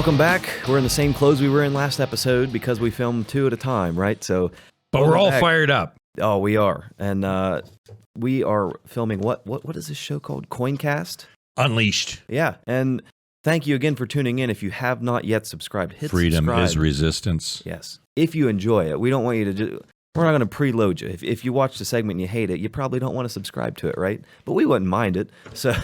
Welcome back. We're in the same clothes we were in last episode because we filmed 2 at a time, right? But we're all fired up. Oh, we are. And we are filming what is this show called? Coincast? Unleashed. Yeah. And thank you again for tuning in. If you have not yet subscribed, hit Freedom subscribe. is resistance. Yes. If you enjoy it, we don't want you to we're not going to preload you. If you watch the segment and you hate it, you probably don't want to subscribe to it, right? But we wouldn't mind it. So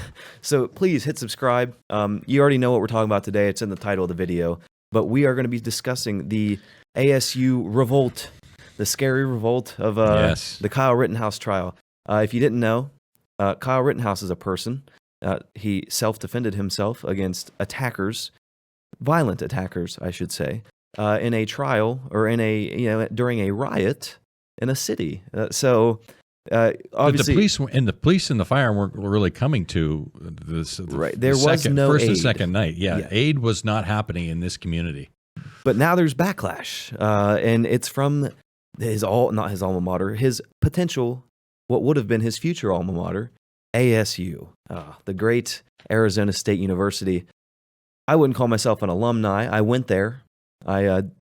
please hit subscribe. You already know what we're talking about today. It's in the title of the video. But we are going to be discussing the ASU revolt, the scary revolt of the Kyle Rittenhouse trial. If you didn't know, Kyle Rittenhouse is a person. He self-defended himself against attackers, violent attackers, I should say, in a trial or during a riot in a city. Obviously, the police and the fire weren't really coming to this. Right, there was no first aid. and second night. Yeah, aid was not happening in this community. But now there's backlash, and it's from not his alma mater, his potential, what would have been his future alma mater, ASU, the great Arizona State University. I wouldn't call myself an alumni. I went there.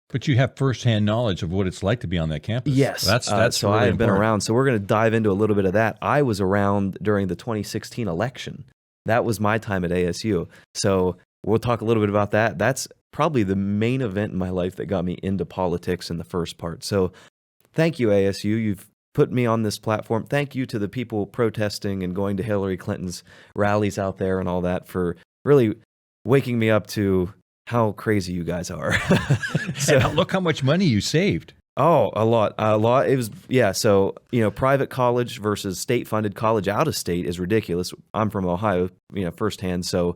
But you have firsthand knowledge of what it's like to be on that campus. Yes, that's so really I've been around. So we're going to dive into a little bit of that. I was around during the 2016 election. That was my time at ASU. So we'll talk a little bit about that. That's probably the main event in my life that got me into politics in the first part. So thank you, ASU. You've put me on this platform. Thank you to the people protesting and going to Hillary Clinton's rallies out there and all that for really waking me up to how crazy you guys are. And look how much money you saved. Oh, a lot. It was, yeah. So, private college versus state-funded college out of state is ridiculous. I'm from Ohio, firsthand. So,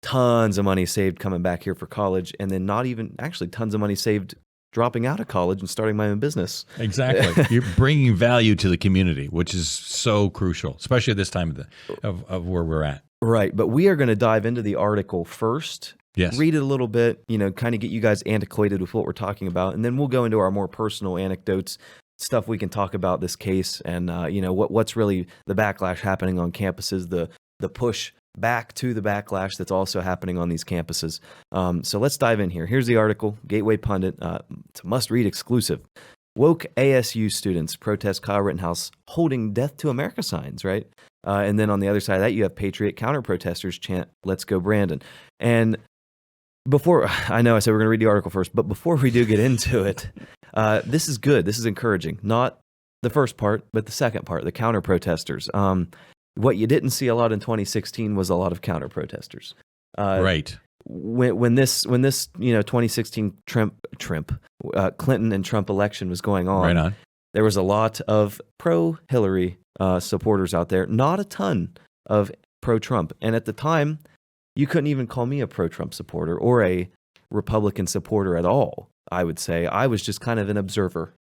tons of money saved coming back here for college. And then tons of money saved dropping out of college and starting my own business. Exactly. You're bringing value to the community, which is so crucial, especially at this time of where we're at. Right. But we are going to dive into the article first. Yes. Read it a little bit, kind of get you guys antiquated with what we're talking about. And then we'll go into our more personal anecdotes, stuff we can talk about this case and, what's really the backlash happening on campuses, the push back to the backlash that's also happening on these campuses. So let's dive in here. Here's the article, Gateway Pundit. It's a must-read exclusive. Woke ASU students protest Kyle Rittenhouse holding Death to America signs, right? And then on the other side of that, you have Patriot counter-protesters chant, "Let's go Brandon." And I know I said we're going to read the article first, but before we do get into it, this is good. This is encouraging. Not the first part, but the second part, the counter-protesters. What you didn't see a lot in 2016 was a lot of counter-protesters. Right. When this 2016 Clinton and Trump election was going on, right on, there was a lot of pro-Hillary supporters out there, not a ton of pro-Trump. And at the time, you couldn't even call me a pro-Trump supporter or a Republican supporter at all, I would say. I was just kind of an observer.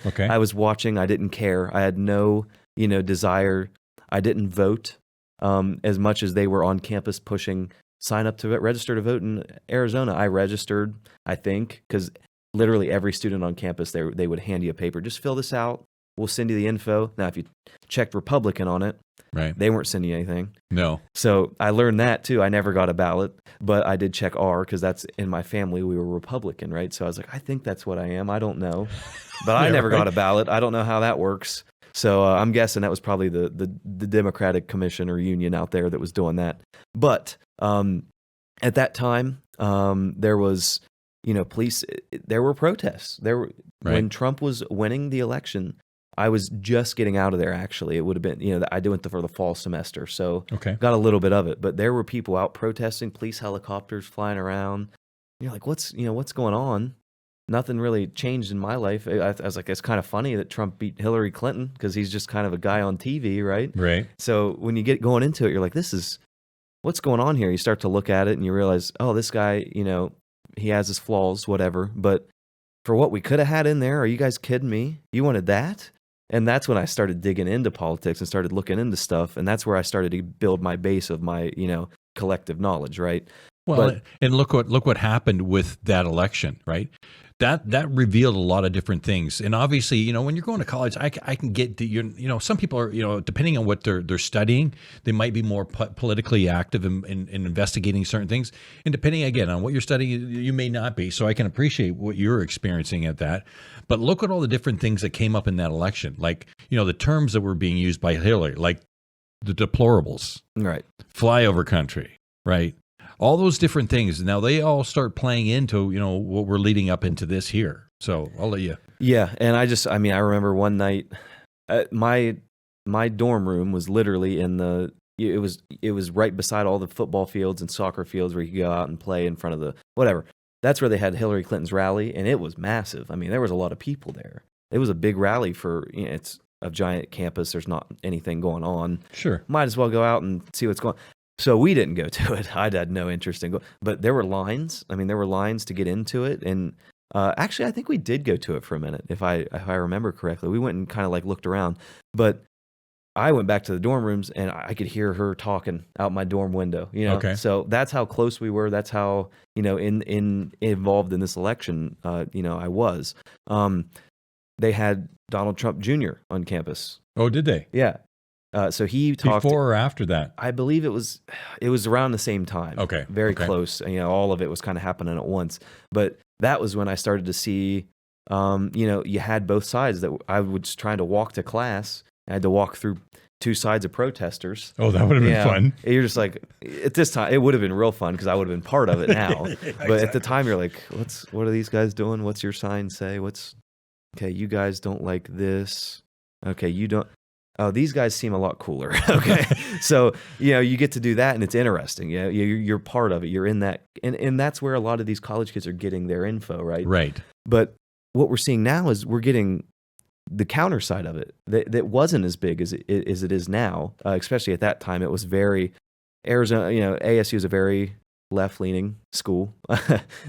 Okay. I was watching. I didn't care. I had no, desire. I didn't vote as much as they were on campus pushing, sign up to register to vote in Arizona. I registered, I think, because literally every student on campus, they would hand you a paper. Just fill this out. We'll send you the info. Now, if you checked Republican on it, right, they weren't sending you anything. No. So I learned that too. I never got a ballot, but I did check R because that's in my family. We were Republican, right? So I was like, I think that's what I am. I don't know, but I never got a ballot. I don't know how that works. So I'm guessing that was probably the Democratic Commission or Union out there that was doing that. But at that time, there was, police. There were protests. When Trump was winning the election. I was just getting out of there, actually. It would have been, I went for the fall semester, so got a little bit of it. But there were people out protesting, police helicopters flying around. And you're like, what's going on? Nothing really changed in my life. I was like, it's kind of funny that Trump beat Hillary Clinton because he's just kind of a guy on TV, right? Right. So when you get going into it, you're like, what's going on here? You start to look at it and you realize, oh, this guy, he has his flaws, whatever. But for what we could have had in there, are you guys kidding me? You wanted that? And that's when I started digging into politics and started looking into stuff. And that's where I started to build my base of my, collective knowledge, right? Well, But and look what happened with that election, right? That revealed a lot of different things. And obviously, when you're going to college, I can get that some people are, depending on what they're studying, they might be more politically active in investigating certain things. And depending again on what you're studying, you may not be. So I can appreciate what you're experiencing at that. But look at all the different things that came up in that election, like the terms that were being used by Hillary, like the deplorables, right. flyover country, right? All those different things. Now they all start playing into, what we're leading up into this here. So I'll let you. Yeah. And I remember one night, my dorm room was literally it was right beside all the football fields and soccer fields where you could go out and play in front of the, whatever. That's where they had Hillary Clinton's rally, and it was massive. I mean, there was a lot of people there. It was a big rally for, it's a giant campus. There's not anything going on. Sure. Might as well go out and see what's going on. So we didn't go to it. I had no interest in going, but there were lines. I mean, there were lines to get into it. And actually, I think we did go to it for a minute, if I remember correctly. We went and kind of like looked around. But I went back to the dorm rooms, and I could hear her talking out my dorm window. Okay. So that's how close we were. That's how involved in this election. I was. They had Donald Trump Jr. on campus. Oh, did they? Yeah. So he talked before or after that. I believe it was around the same time. Okay. Very Okay. close. All of it was kind of happening at once. But that was when I started to see, you had both sides. That I was trying to walk to class. I had to walk through two sides of protesters. Oh, that would have been fun. You're just like, at this time, it would have been real fun because I would have been part of it now. But at the time, you're like, what are these guys doing? What's your sign say? Okay, you guys don't like this. Okay, you don't. Oh, these guys seem a lot cooler. Okay. So, you get to do that, and it's interesting. You're part of it. You're in that. And that's where a lot of these college kids are getting their info, right? Right. But what we're seeing now is we're getting the counter side of it that wasn't as big as it is now, especially at that time. It was very Arizona, ASU is a very left-leaning school.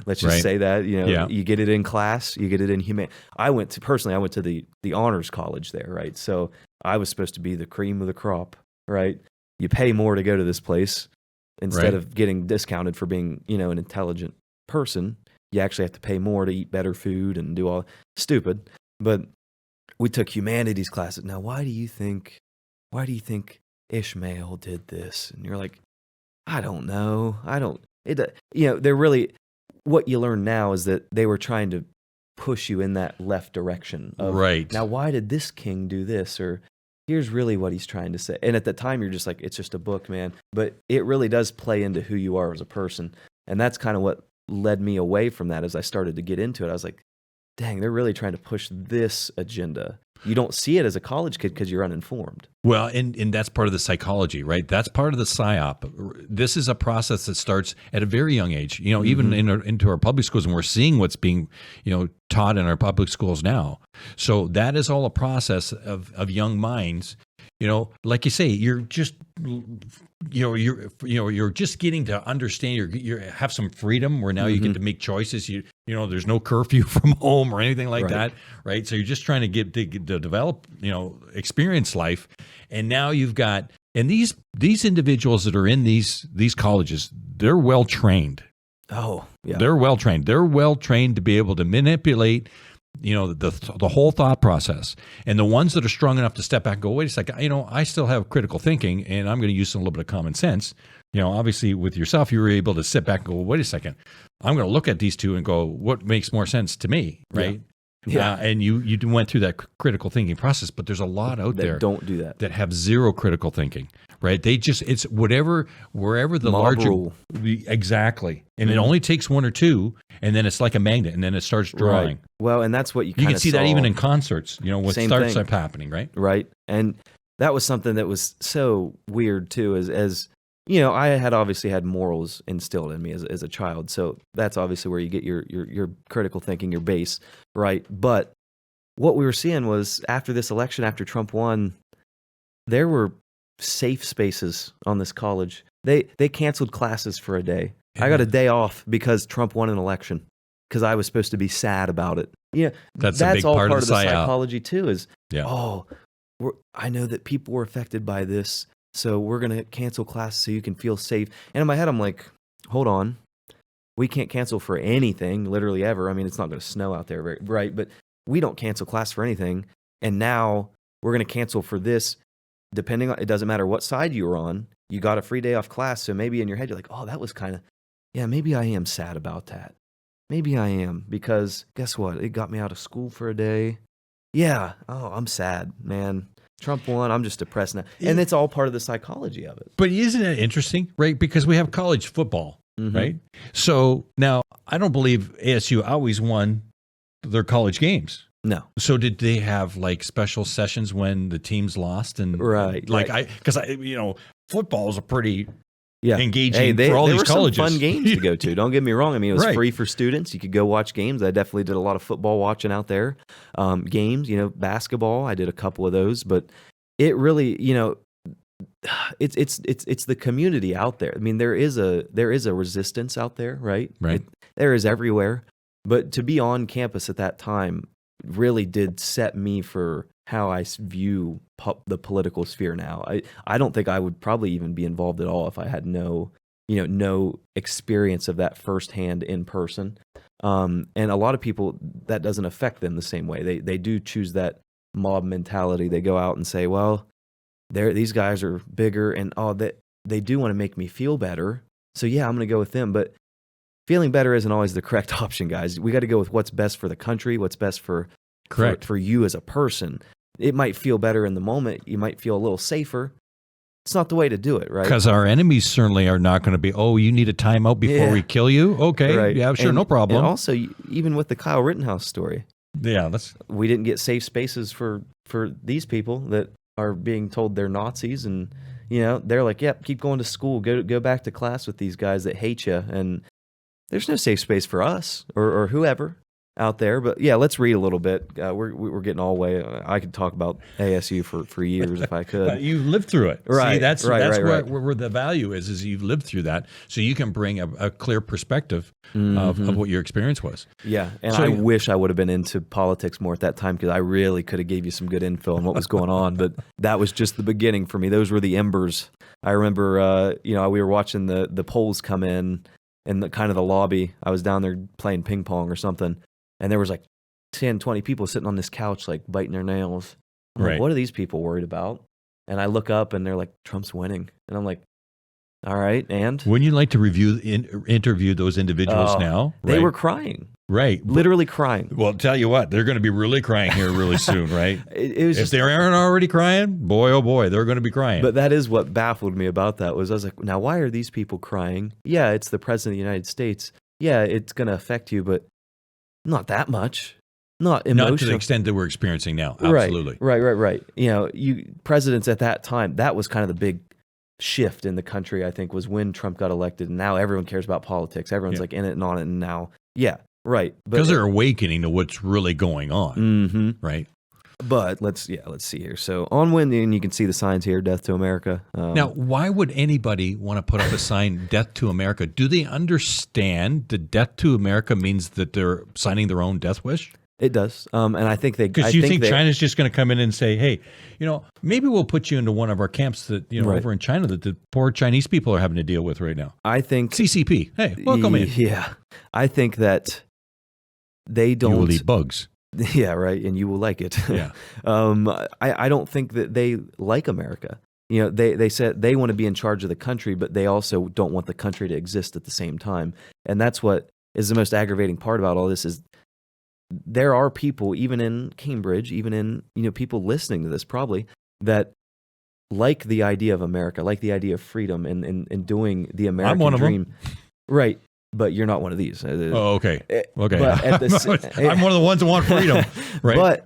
Let's just say that, You get it in class, you get it in human. I went to the honors college there, right? So I was supposed to be the cream of the crop, right? You pay more to go to this place instead of getting discounted for being, an intelligent person. You actually have to pay more to eat better food and do all stupid. But we took humanities classes. Now, why do you think Ishmael did this? And you're like, I don't know. They're really, what you learn now is that they were trying to push you in that left direction of, right. Now, why did this king do this? Or here's really what he's trying to say. And at the time, you're just like, it's just a book, man. But it really does play into who you are as a person. And that's kind of what led me away from that as I started to get into it. I was like, dang, they're really trying to push this agenda. You don't see it as a college kid because you're uninformed. Well, and that's part of the psychology, right? That's part of the psyop. This is a process that starts at a very young age, even into our public schools, and we're seeing what's being, taught in our public schools now. So that is all a process of young minds. Like you say, you're just, you're just getting to understand. You have some freedom where now you get to make choices. There's no curfew from home or anything like that, right? So you're just trying to get to develop, experience life, and now you've got these individuals that are in these colleges. They're well trained. Oh, yeah. They're well trained. They're well trained to be able to manipulate the whole thought process. And the ones that are strong enough to step back and go, wait a second, I still have critical thinking, and I'm going to use a little bit of common sense. Obviously with yourself, you were able to sit back and go, wait a second, I'm going to look at these two and go, what makes more sense to me, right? Yeah. And you went through that critical thinking process, but there's a lot out there don't do that have zero critical thinking, right? It's wherever the Mob larger rule. Exactly, and it only takes one or two, and then it's like a magnet, and then it starts drawing. Right. Well, and that's what you can see saw. that even in concerts, what Same starts thing. up happening, right? Right, and that was something that was so weird too. As I had obviously had morals instilled in me as a child, so that's obviously where you get your critical thinking, your base, right? But what we were seeing was after this election, after Trump won, there were safe spaces on this college. They canceled classes for a day. I got a day off because Trump won an election because I was supposed to be sad about it. That's a big all part of the psychology too. Is yeah. I know that people were affected by this, so we're gonna cancel classes so you can feel safe. And in my head, I'm like, hold on, we can't cancel for anything, literally ever. I mean, it's not going to snow out there, right? But we don't cancel class for anything. And now we're going to cancel for this. Depending on, it doesn't matter what side you were on, you got a free day off class. So maybe in your head, you're like, oh, that was kind of, yeah, maybe I am sad about that. Maybe I am, because guess what? It got me out of school for a day. Yeah. Oh, I'm sad, man. Trump won. I'm just depressed now. And it's all part of the psychology of it. But isn't it interesting, right? Because we have college football, right? So now I don't believe ASU always won their college games. No. So did they have like special sessions when the teams lost? And because football is a pretty engaging for all these colleges. Some fun games to go to. Don't get me wrong. I mean, it was free for students. You could go watch games. I definitely did a lot of football watching out there. Games, basketball. I did a couple of those, but it really, it's the community out there. I mean, there is a resistance out there, right? Right. There is everywhere. But to be on campus at that time really did set me for how I view the political sphere now. I don't think I would probably even be involved at all if I had no experience of that firsthand in person. And a lot of people, that doesn't affect them the same way. They do choose that mob mentality. They go out and say, well, these guys are bigger, and they do want to make me feel better. So yeah, I'm going to go with them. But feeling better isn't always the correct option, guys. We got to go with what's best for the country, what's best for you as a person. It might feel better in the moment. You might feel a little safer. It's not the way to do it, right? Because our enemies certainly are not going to be, you need a timeout before we kill you? Okay, right. Yeah, sure, no problem. And also, even with the Kyle Rittenhouse story, we didn't get safe spaces for these people that are being told they're Nazis, and they're like, yep, keep going to school, go back to class with these guys that hate you, and there's no safe space for us or whoever out there. But yeah, let's read a little bit. We're getting all way. I could talk about ASU for years if I could. You lived through it. Right. See, that's where the value is you've lived through that. So you can bring a clear perspective of what your experience was. Yeah. And I wish I would have been into politics more at that time, because I really could have gave you some good info on what was going on. But that was just the beginning for me. Those were the embers. I remember, we were watching the polls come in the lobby. I was down there playing ping pong or something. And there was like 10, 20 people sitting on this couch, like biting their nails. I'm like, what are these people worried about? And I look up and they're like, Trump's winning. And I'm like, all right. And wouldn't you like to interview those individuals now? They were crying. Right. Literally crying. Well, tell you what, they're going to be really crying here really soon, right? It was if they aren't already crying, boy, oh boy, they're going to be crying. But that is what baffled me about that. I was like, now why are these people crying? Yeah, it's the president of the United States. Yeah, it's going to affect you, but not that much. Not emotional. Not to the extent that we're experiencing now. Absolutely. Right. Presidents at that time, that was kind of the big shift in the country, I think, was when Trump got elected. And now everyone cares about politics. Everyone's like in it and on it. And now, right. Because they're awakening to what's really going on. Right. But let's see here. So on when, and you can see the signs here, Death to America. Now, why would anybody want to put up a sign, Death to America? Do they understand that Death to America means that they're signing their own death wish? It does. And I think they... Because you think China's just going to come in and say, hey, maybe we'll put you into one of our camps that, over in China that the poor Chinese people are having to deal with right now. I think... CCP. Hey, welcome in. Yeah. I think that they don't... You will eat bugs. Yeah, right. And you will like it. Yeah. I don't think that they like America. They said they want to be in charge of the country, but they also don't want the country to exist at the same time. And that's what is the most aggravating part about all this is there are people, even in Cambridge, even in, people listening to this probably, that like the idea of America, like the idea of freedom and doing the American I'm one dream. Of them. Right. But you're not one of these. Oh, okay. Okay. But I'm one of the ones that want freedom. Right. But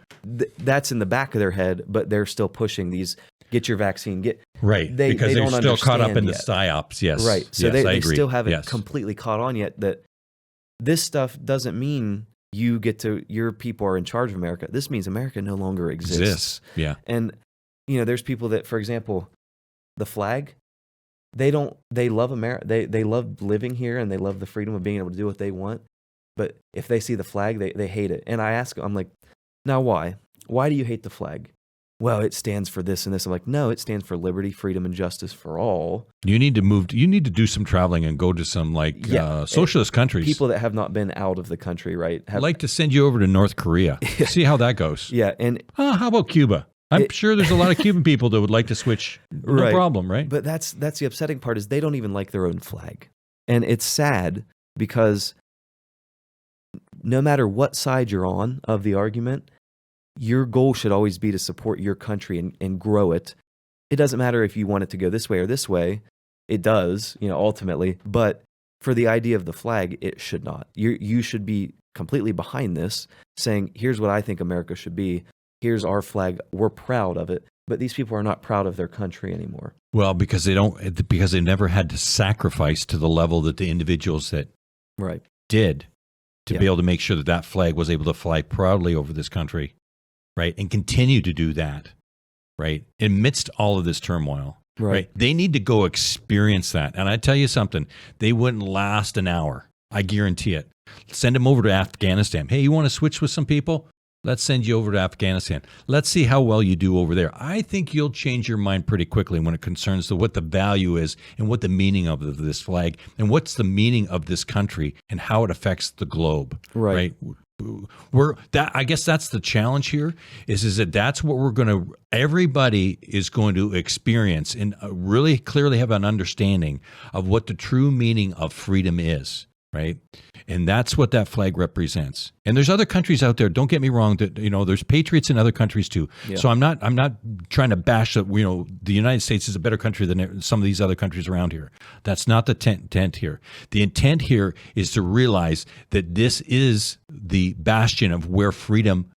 that's in the back of their head, but they're still pushing these, get your vaccine, because they're still caught up in the psyops. Yes. Right. So yes, they still haven't completely caught on yet that this stuff doesn't mean your people are in charge of America. This means America no longer exists. Yeah. And, there's people that, for example, the flag, they love America. They love living here and they love the freedom of being able to do what they want. But if they see the flag, they hate it. And I ask them, I'm like, now why? Why do you hate the flag? well, it stands for this and this. I'm like, no, it stands for liberty, freedom, and justice for all. You need to do some traveling and go to some socialist countries. People that have not been out of the country, right? I'd like to send you over to North Korea. See how that goes. Yeah. And how about Cuba? I'm sure there's a lot of Cuban people that would like to switch. No problem, right? But that's the upsetting part is they don't even like their own flag. And it's sad because no matter what side you're on of the argument, your goal should always be to support your country and grow it. It doesn't matter if you want it to go this way or this way. It does, ultimately. But for the idea of the flag, it should not. You should be completely behind this, saying, here's what I think America should be. Here's our flag. We're proud of it. But these people are not proud of their country anymore. Well, because they never had to sacrifice to the level that the individuals that did to be able to make sure that flag was able to fly proudly over this country, right? And continue to do that, right? Amidst all of this turmoil, right? They need to go experience that. And I tell you something, they wouldn't last an hour. I guarantee it. Send them over to Afghanistan. Hey, you want to switch with some people? Let's send you over to Afghanistan. Let's see how well you do over there. I think you'll change your mind pretty quickly when it concerns to what the value is and what the meaning of this flag and what's the meaning of this country and how it affects the globe. Right? I guess that's the challenge here is that that's what everybody is going to experience and really clearly have an understanding of what the true meaning of freedom is. Right. And that's what that flag represents. And there's other countries out there. Don't get me wrong that, there's patriots in other countries too. Yeah. So I'm not trying to bash that, the United States is a better country than some of these other countries around here. That's not the intent here. The intent here is to realize that this is the bastion of where freedom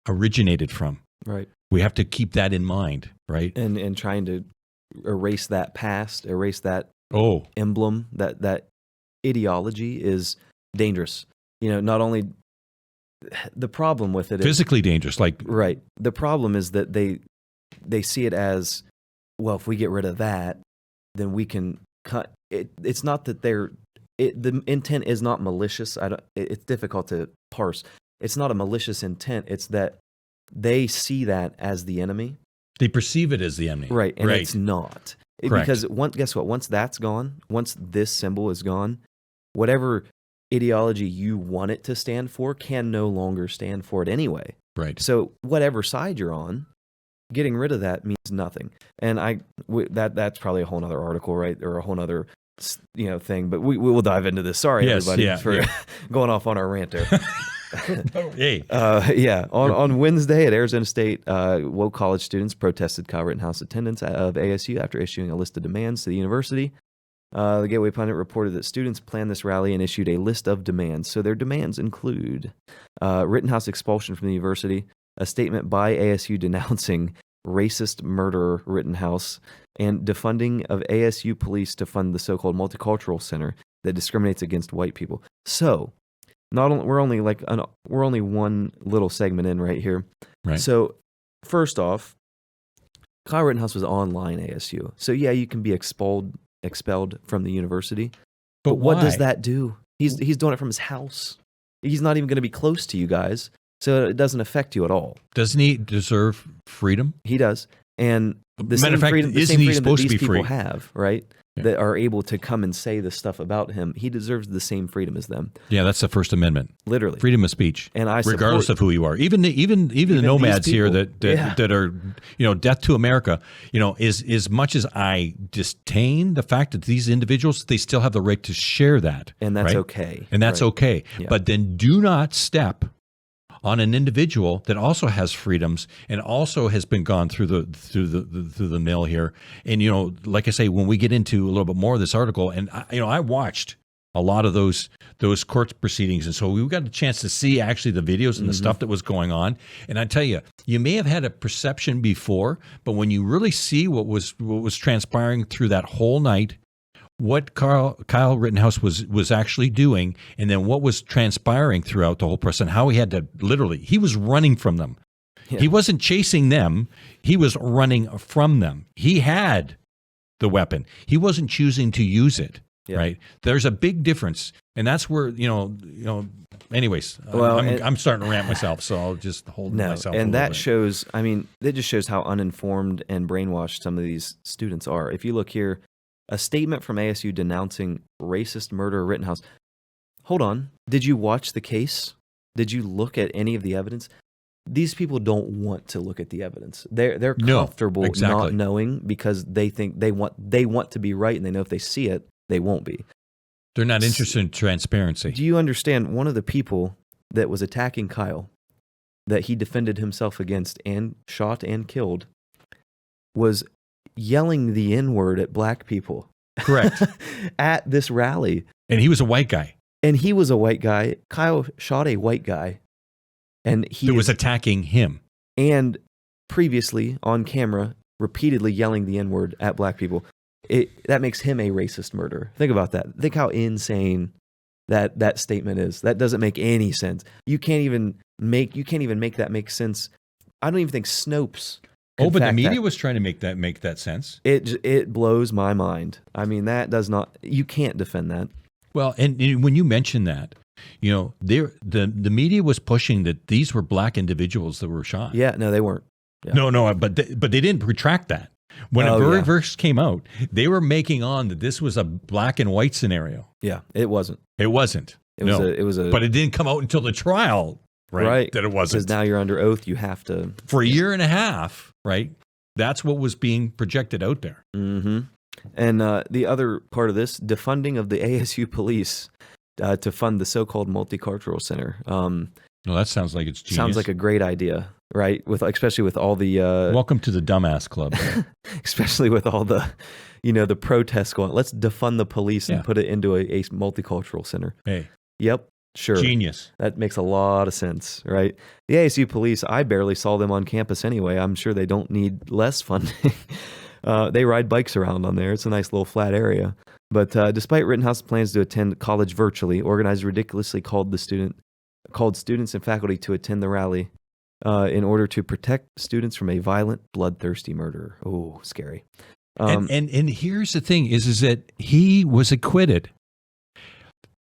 originated from. Right. We have to keep that in mind. Right. And trying to erase that past, erase that emblem, that ideology is dangerous. Not only the problem with it is physically dangerous, right. The problem is that they see it as, well, if we get rid of that, then we can cut it. It's not that the intent is not malicious. It's difficult to parse. It's not a malicious intent. It's that they see that as the enemy. They perceive it as the enemy. Right. And it's not. Because guess what? Once that's gone, once this symbol is gone, whatever ideology you want it to stand for can no longer stand for it anyway. Right. So whatever side you're on, getting rid of that means nothing. And that's probably a whole other article, right? Or a whole other thing. But we will dive into this. Sorry, everybody, for going off on our rant there. Hey. On Wednesday at Arizona State, woke college students protested Kyle Rittenhouse attendance of ASU after issuing a list of demands to the university. The Gateway Pundit reported that students planned this rally and issued a list of demands. So their demands include Rittenhouse expulsion from the university, a statement by ASU denouncing racist murderer Rittenhouse, and defunding of ASU police to fund the so-called multicultural center that discriminates against white people. So we're only one little segment in right here. Right. So first off, Kyle Rittenhouse was online ASU. So yeah, you can be expelled from the university. But what does that do? He's doing it from his house. He's not even going to be close to you guys. So it doesn't affect you at all. Doesn't he deserve freedom? He does. And the same freedom that these people have, right? Yeah. That are able to come and say this stuff about him, he deserves the same freedom as them. Yeah, that's the First Amendment. Literally, freedom of speech, and regardless of who you are, even the nomads here that are death to America. Is as much as I disdain the fact that these individuals, they still have the right to share that, and that's okay, and that's okay. Yeah. But then do not step on an individual that also has freedoms and also has been gone through the mill here. And like I say, when we get into a little bit more of this article, and I watched a lot of those court proceedings, and so we got a chance to see actually the videos and the stuff that was going on. And I tell you, you may have had a perception before, but when you really see what was transpiring through that whole night, what Kyle Rittenhouse was actually doing, and then what was transpiring throughout the whole process, and how he had to he was running from them. Yeah. He wasn't chasing them. He was running from them. He had the weapon. He wasn't choosing to use it. Yeah. right? There's a big difference, and that's where Anyways, Well, I'm starting to rant myself, so I'll just hold myself. And a that bit. shows. I mean, it just shows how uninformed and brainwashed some of these students are. If you look here, a statement from ASU denouncing racist murder of Rittenhouse. Hold on, did you watch the case? Did you look at any of the evidence? These people don't want to look at the evidence. They're comfortable not knowing because they think they want to be right, and they know if they see it, they won't be. They're not interested in transparency. Do you understand? One of the people that was attacking Kyle, that he defended himself against and shot and killed, was yelling the N-word at black people. Correct. At this rally. And he was a white guy. And he was a white guy. Kyle shot a white guy. And he was attacking him. And previously on camera, repeatedly yelling the N-word at black people. That makes him a racist murderer. Think about that. Think how insane that statement is. That doesn't make any sense. You can't even make that make sense. I don't even think Snopes. But the media was trying to make that sense. It blows my mind. I mean, that does not. You can't defend that. Well, and when you mention that, the media was pushing that these were black individuals that were shot. Yeah, no, they weren't. Yeah. No, but they didn't retract that. When it first came out, they were making on that this was a black and white scenario. Yeah, it wasn't. It wasn't. But it didn't come out until the trial, right? That it wasn't. Because now you're under oath, you have to. For a year and a half, right? That's what was being projected out there. Mm-hmm. And the other part of this, defunding of the ASU police to fund the so-called multicultural center. Well, that sounds like it's genius. Sounds like a great idea, right? Especially with all the welcome to the dumbass club. Especially with all the, the protests going. Let's defund the police and put it into a multicultural center. Hey. Yep. Sure. Genius. That makes a lot of sense, right? The ASU police, I barely saw them on campus anyway. I'm sure they don't need less funding. They ride bikes around on there. It's a nice little flat area. But despite Rittenhouse's plans to attend college virtually, organizers ridiculously called students and faculty to attend the rally in order to protect students from a violent, bloodthirsty murderer. Oh, scary. And here's the thing is that he was acquitted.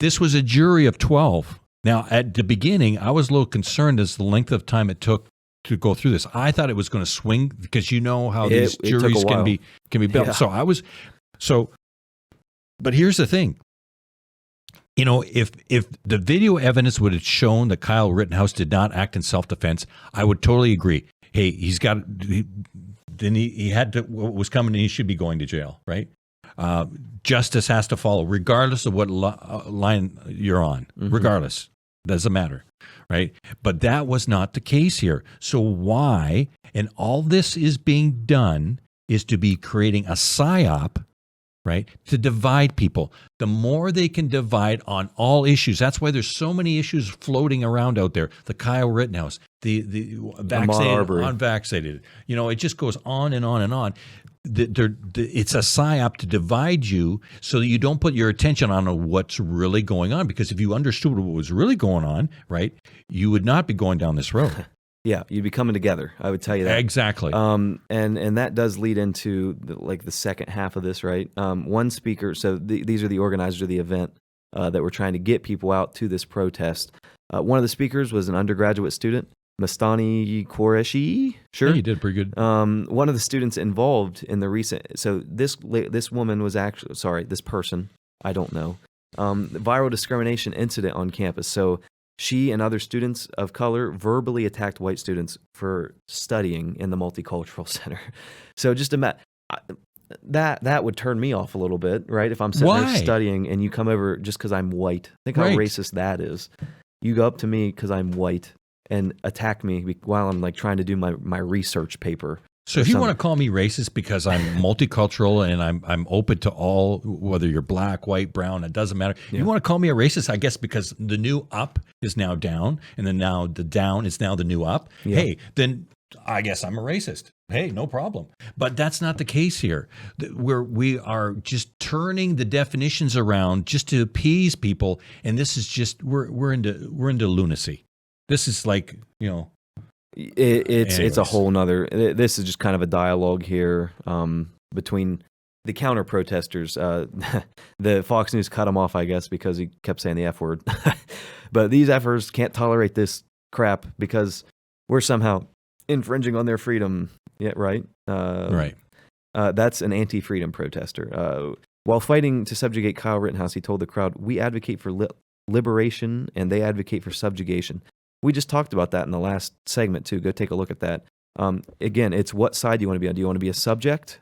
This was a jury of 12. Now, at the beginning, I was a little concerned as the length of time it took to go through this. I thought it was going to swing because you know how these juries can be built. Yeah. But here's the thing. If the video evidence would have shown that Kyle Rittenhouse did not act in self-defense, I would totally agree. Hey, he had to, what was coming, and he should be going to jail, right? Justice has to follow, regardless of what line you're on. Mm-hmm. Regardless, doesn't matter, right? But that was not the case here. So why? And all this is being done is to be creating a psyop, right, to divide people. The more they can divide on all issues, that's why there's so many issues floating around out there. The Kyle Rittenhouse, the vaccinated, unvaccinated. It just goes on and on and on. It's a psyop to divide you so that you don't put your attention on what's really going on. Because if you understood what was really going on, right, you would not be going down this road. Yeah, you'd be coming together. I would tell you that. Exactly. And that does lead into the second half of this, right? One speaker. So these are the organizers of the event that were trying to get people out to this protest. One of the speakers was an undergraduate student, Mastani Qureshi. Sure, yeah, you did pretty good. One of the students involved in the recent. So this woman was this person. I don't know. Viral discrimination incident on campus. So she and other students of color verbally attacked white students for studying in the multicultural center. So just imagine that would turn me off a little bit, right? If I'm sitting there studying and you come over just because I'm white. Think how racist that is. You go up to me because I'm white and attack me while I'm trying to do my research paper. So if you want to call me racist because I'm multicultural and I'm open to all, whether you're black, white, brown, it doesn't matter. Yeah. You want to call me a racist, I guess, because the new up is now down, and then now the down is now the new up. Yeah. Hey, then I guess I'm a racist. Hey, no problem. But that's not the case here. We are just turning the definitions around just to appease people, and this is just we're into lunacy. This is it's a whole nother. This is just kind of a dialogue here between the counter protesters, the Fox News cut him off, I guess, because he kept saying the F word. But these F'ers can't tolerate this crap because we're somehow infringing on their freedom. Yeah, right? Right. That's an anti-freedom protester. While fighting to subjugate Kyle Rittenhouse, he told the crowd, "We advocate for liberation and they advocate for subjugation." We just talked about that in the last segment too. Go take a look at that. Again, it's what side do you want to be on? Do you want to be a subject,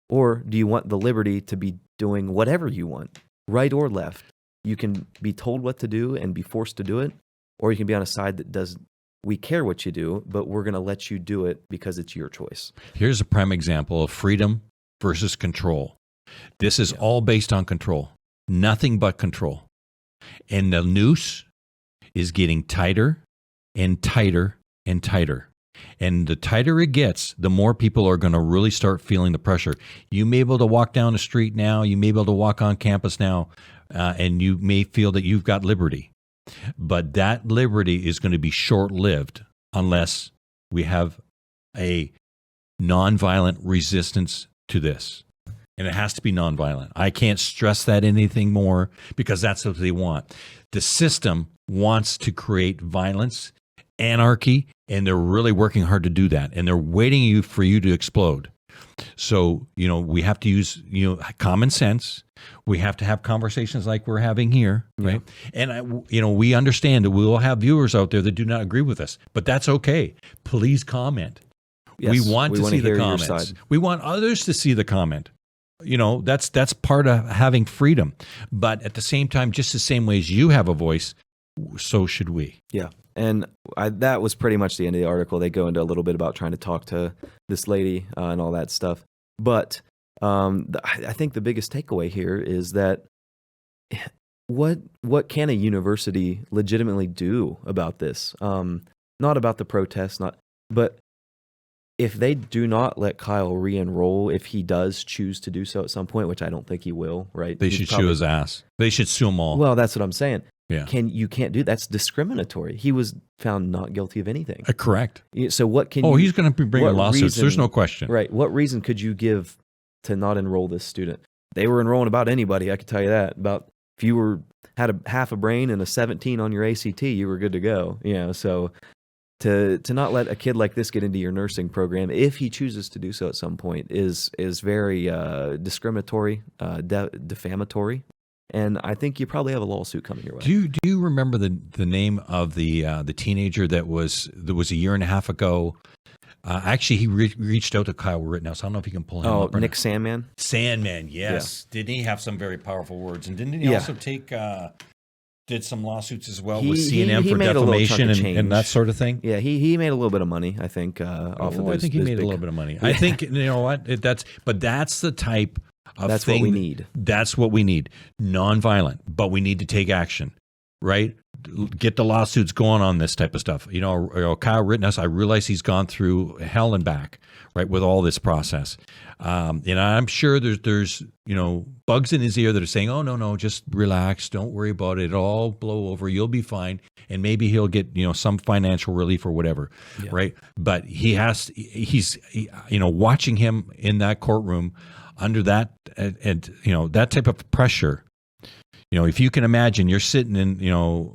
or do you want the liberty to be doing whatever you want, right or left? You can be told what to do and be forced to do it, or you can be on a side that does. We care what you do, but we're going to let you do it because it's your choice. Here's a prime example of freedom versus control. This is all based on control, nothing but control. And the noose is getting tighter and tighter and tighter. And the tighter it gets, the more people are going to really start feeling the pressure. You may be able to walk down the street now, you may be able to walk on campus now, and you may feel that you've got liberty. But that liberty is going to be short-lived unless we have a nonviolent resistance to this. And it has to be nonviolent. I can't stress that anything more because that's what they want. The system wants to create violence, anarchy, and they're really working hard to do that. And they're waiting for you to explode. So, we have to use, common sense. We have to have conversations like we're having here, right? Yeah. And, we understand that we will have viewers out there that do not agree with us, but that's okay. Please comment. Yes, we want to see the comments. We want others to see the comment. That's part of having freedom. But at the same time, just the same way as you have a voice, so should we. Yeah. And that was pretty much the end of the article. They go into a little bit about trying to talk to this lady and all that stuff. But I think the biggest takeaway here is that what can a university legitimately do about this? Not about the protests, but if they do not let Kyle re-enroll, if he does choose to do so at some point, which I don't think he will, right? They should sue his ass. They should sue them all. Well, that's what I'm saying. Yeah. You can't do that's discriminatory. He was found not guilty of anything. Correct. So what can he's going to be bringing lawsuits. There's no question. Right. What reason could you give to not enroll this student? They were enrolling about anybody, I could tell you that. About if you had half a brain and a 17 on your ACT, you were good to go. So to not let a kid like this get into your nursing program, if he chooses to do so at some point, is very discriminatory, defamatory. And I think you probably have a lawsuit coming your way. Do you remember the name of the teenager that was a year and a half ago? Actually, he reached out to Kyle Rittenhouse. I don't know if you can pull him up. Oh, Nick Sandman? Sandman, yes. Yeah. Didn't he have some very powerful words? And didn't he also take did some lawsuits as well with CNN for defamation and that sort of thing? Yeah, he made a little bit of money, I think, off of those. I think he made a little bit of money. I think, you know what? That's the type of that's thing. What we need. That's what we need. Nonviolent, but we need to take action, right? Get the lawsuits going on this type of stuff. Kyle Rittenhouse, I realize he's gone through hell and back, right, with all this process. And I'm sure there's bugs in his ear that are saying, oh, no, just relax. Don't worry about it. It'll all blow over. You'll be fine. And maybe he'll get, some financial relief or whatever, right? But he's watching him in that courtroom under that, and that type of pressure. If you can imagine, you're sitting in,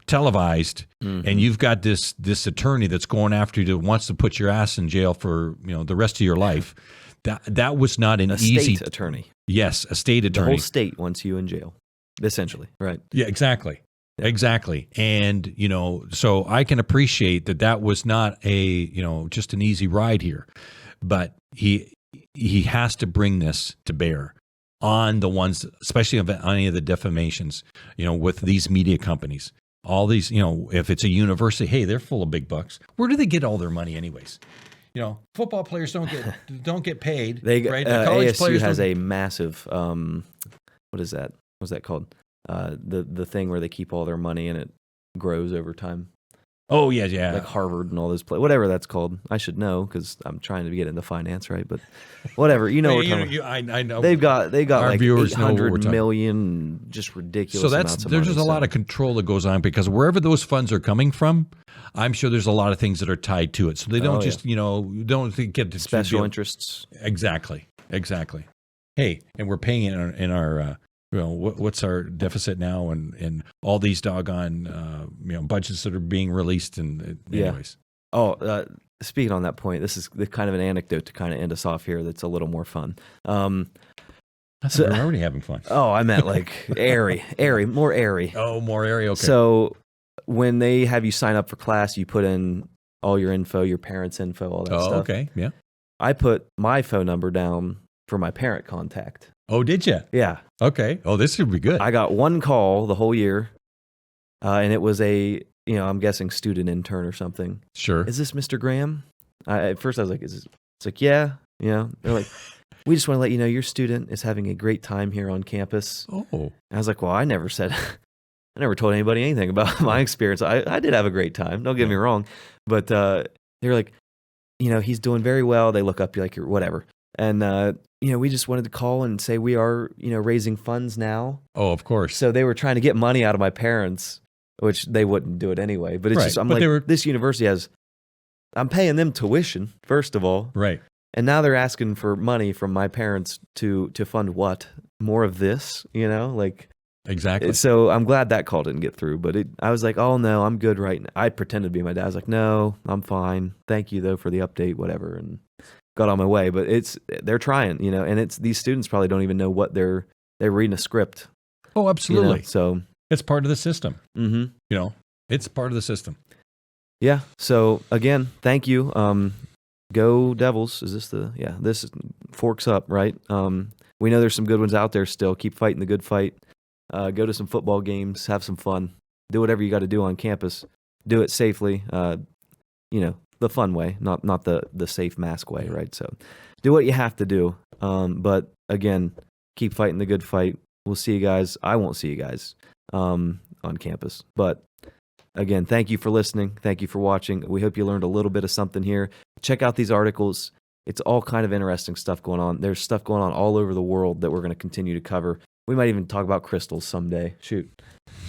televised, and you've got this attorney that's going after you that wants to put your ass in jail for the rest of your life. That was not an easy state attorney. Yes, a state attorney. The whole state wants you in jail, essentially, right? Yeah, exactly. Yeah. Exactly. And, so I can appreciate that was not just an easy ride here, but he has to bring this to bear on the ones, especially on any of the defamations, with these media companies. All these, if it's a university, hey, they're full of big bucks. Where do they get all their money anyways? Football players don't get paid. Right? The college ASU players has a massive, what is that? What's that called? The thing where they keep all their money and it grows over time. Oh, yeah. Like Harvard and all those whatever that's called. I should know because I'm trying to get into finance, right? But whatever, I know. They've got Our like viewers 800 million, just ridiculous. So there's just a lot of control that goes on because wherever those funds are coming from, I'm sure there's a lot of things that are tied to it. So they don't don't get special interests. Exactly. hey, and we're paying in our what's our deficit now, and all these doggone budgets that are being released, and anyways. Oh, speaking on that point, this is kind of an anecdote to kind of end us off here. That's a little more fun. I thought we're already having fun. Oh, I meant like more airy. Oh, more airy. Okay. So when they have you sign up for class, you put in all your info, your parents' info, all that stuff. Oh, okay. Yeah. I put my phone number down for my parent contact. Oh, did you? Yeah. Okay. Oh, this should be good. I got one call the whole year, and it was I'm guessing student intern or something. Sure. Is this Mr. Graham? At first I was like, it's like, yeah. They're like, we just want to let you know your student is having a great time here on campus. Oh. And I was like, well, I never told anybody anything about my experience. I did have a great time. Don't get me wrong. But they were like, he's doing very well. They look up like you're whatever. And, we just wanted to call and say we are, raising funds now. Oh, of course. So they were trying to get money out of my parents, which they wouldn't do it anyway. But it's Right. just, I'm But like, this university I'm paying them tuition, first of all. Right. And now they're asking for money from my parents to fund what? More of this, like. Exactly. So I'm glad that call didn't get through. But I was like, oh, no, I'm good right now. I pretended to be my dad. I was like, no, I'm fine. Thank you, though, for the update, whatever. And got on my way. But they're trying, and it's these students probably don't even know what they're reading a script. Oh, absolutely. So it's part of the system. Mm-hmm. It's part of the system. Yeah. So again, thank you. Go Devils. Is this this forks up, right? We know there's some good ones out there still. Keep fighting the good fight. Go to some football games, have some fun, do whatever you got to do on campus. Do it safely, the fun way, not the safe mask way, right? So do what you have to do. But again, keep fighting the good fight. We'll see you guys. I won't see you guys on campus. But again, thank you for listening. Thank you for watching. We hope you learned a little bit of something here. Check out these articles. It's all kind of interesting stuff going on. There's stuff going on all over the world that we're going to continue to cover. We might even talk about crystals someday. Shoot.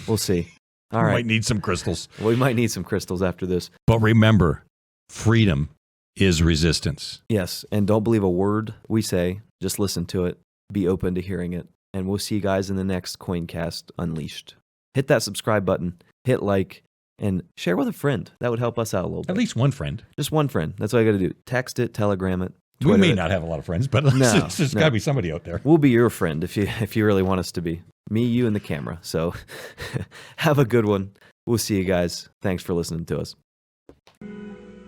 We'll see. All right. We might need some crystals. We might need some crystals after this. But remember, freedom is resistance. Yes. And don't believe a word we say. Just listen to it. Be open to hearing it. And we'll see you guys in the next Coincast Unleashed. Hit that subscribe button. Hit like. And share with a friend. That would help us out a little bit. At least one friend. Just one friend. That's all you got to do. Text it, Telegram it. Twitter we may it. not have a lot of friends, but there's got to be somebody out there. We'll be your friend if you really want us to be. Me, you, and the camera. So have a good one. We'll see you guys. Thanks for listening to us.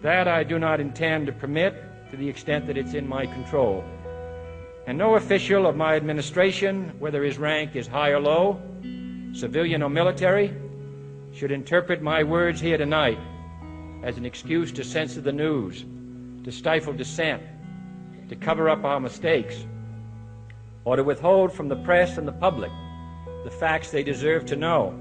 That I do not intend to permit to the extent that it's in my control. And no official of my administration, whether his rank is high or low, civilian or military, should interpret my words here tonight as an excuse to censor the news, to stifle dissent, to cover up our mistakes, or to withhold from the press and the public the facts they deserve to know.